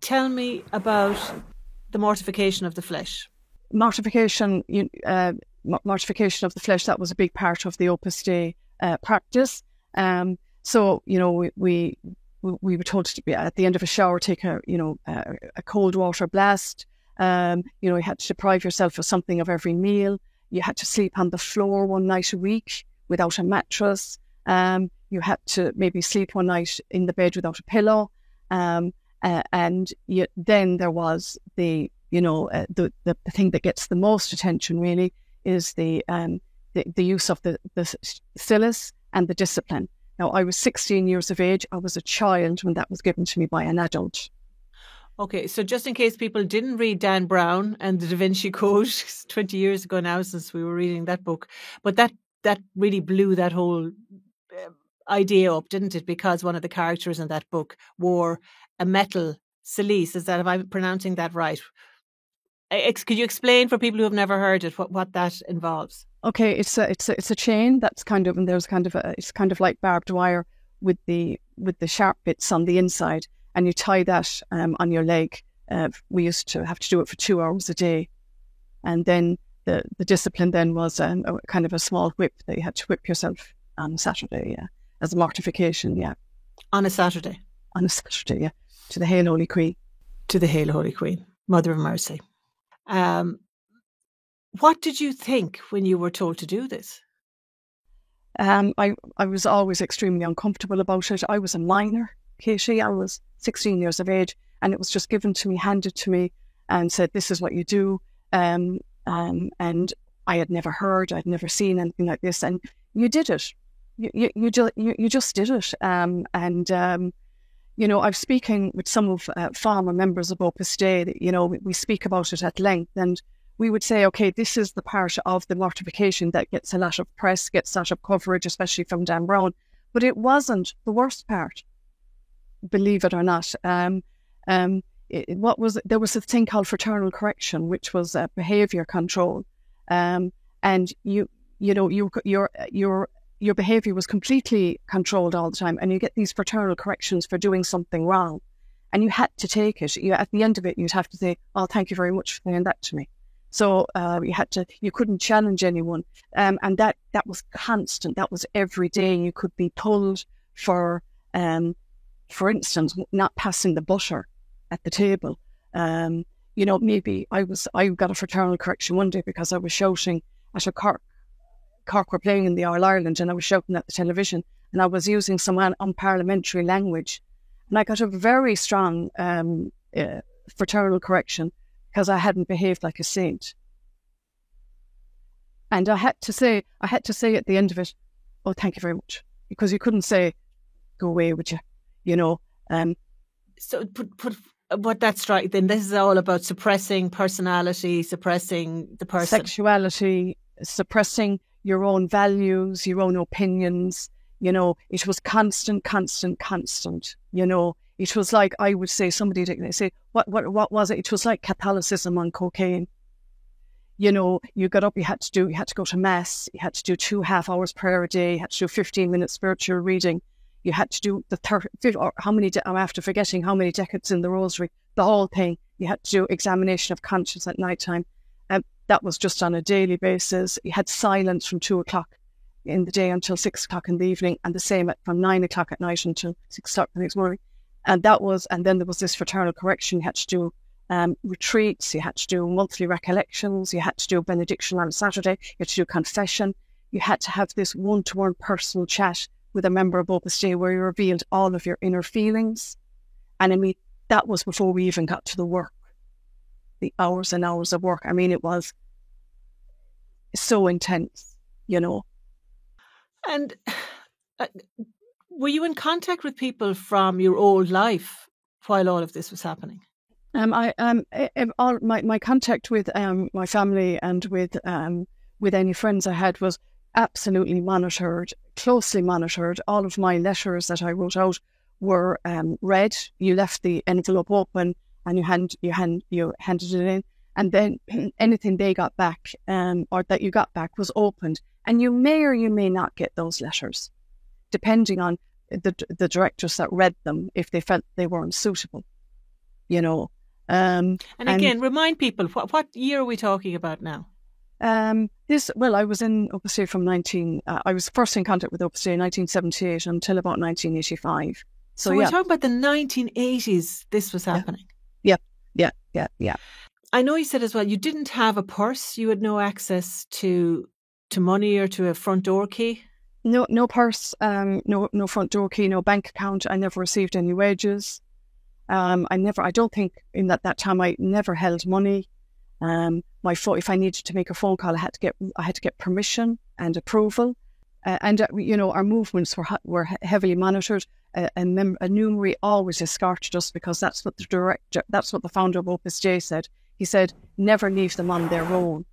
Tell me about the mortification of the flesh. Mortification of the flesh, that was a big part of the Opus Dei practice. So, we were told to be at the end of a shower, take a cold water blast. You had to deprive yourself of something of every meal. You had to sleep on the floor one night a week without a mattress. You had to maybe sleep one night in the bed without a pillow. Then there was the thing that gets the most attention really is the use of the Silas and the discipline. Now, I was 16 years of age. I was a child when that was given to me by an adult. Okay, so just in case people didn't read Dan Brown and the Da Vinci Code, 20 years ago now since we were reading that book, but that really blew that whole idea up, didn't it? Because one of the characters in that book wore a metal cilice. Am I pronouncing that right? Could you explain for people who have never heard it what that involves? Okay, it's a chain that's it's kind of like barbed wire with the sharp bits on the inside, and you tie that on your leg. We used to have to do it for 2 hours a day, and then the discipline then was kind of a small whip that you had to whip yourself on Saturday, as a mortification, On a Saturday? On a Saturday, to the Hail Holy Queen. To the Hail Holy Queen, Mother of Mercy. What did you think when you were told to do this? I was always extremely uncomfortable about it. I was a minor, Katie. I was 16 years of age, and it was just given to me, handed to me, and said, "This is what you do." And I had never heard, I'd never seen anything like this, and you did it. You just did it. I was speaking with some of former members of Opus Dei. We speak about it at length, and we would say, okay, this is the part of the mortification that gets a lot of press, gets a lot of coverage, especially from Dan Brown. But it wasn't the worst part, believe it or not. There was a thing called fraternal correction, which was behaviour control, and your behaviour was completely controlled all the time, and you get these fraternal corrections for doing something wrong, and you had to take it. At the end of it, you'd have to say, "Oh, thank you very much for saying that to me." So you couldn't challenge anyone, and that was constant. That was every day. You could be pulled for instance, not passing the butter at the table. Maybe I got a fraternal correction one day because I was shouting at a Cork were playing in the All Ireland, and I was shouting at the television, and I was using some unparliamentary language, and I got a very strong fraternal correction because I hadn't behaved like a saint. And I had to say at the end of it, "Oh, thank you very much," because you couldn't say, "Go away with you," So, but that's right. Then this is all about suppressing personality, suppressing the person, sexuality, suppressing your own values, your own opinions. It was constant. It was like, I would say, somebody say, what was it? It was like Catholicism on cocaine. You got up, you had to go to mass, you had to do 2.5 hours prayer a day, you had to do 15 minutes spiritual reading, you had to do the 30, or I'm after forgetting how many decades in the rosary, the whole thing. You had to do examination of conscience at night time. That was just on a daily basis. You had silence from 2 o'clock in the day until 6 o'clock in the evening, and the same from 9 o'clock at night until 6 o'clock the next morning. And then there was this fraternal correction. You had to do retreats, you had to do monthly recollections, you had to do benediction on a Saturday, you had to do confession. You had to have this one-to-one personal chat with a member of Opus Dei where you revealed all of your inner feelings. And I mean, that was before we even got to the work, the hours and hours of work. I mean, it was so intense, And were you in contact with people from your old life while all of this was happening? My contact with my family and with any friends I had was absolutely monitored, closely monitored. All of my letters that I wrote out were read. You left the envelope open and you handed it in, and then anything they got back or that you got back was opened. And you may or you may not get those letters, depending on the directors that read them, if they felt they weren't suitable. you know. And again, remind people, what year are we talking about now? I was in Opus Dei from I was first in contact with Opus Dei in 1978 until about 1985. So we're talking about the 1980s, this was happening. Yeah. I know you said as well, you didn't have a purse. You had no access to money or to a front door key. No purse, no front door key, no bank account. I never received any wages. I don't think in that time I never held money. If I needed to make a phone call, I had to get permission and approval. Our movements were heavily monitored. And a numerary always escorted us, because that's what the founder of Opus Dei said. He said, never leave them on their own.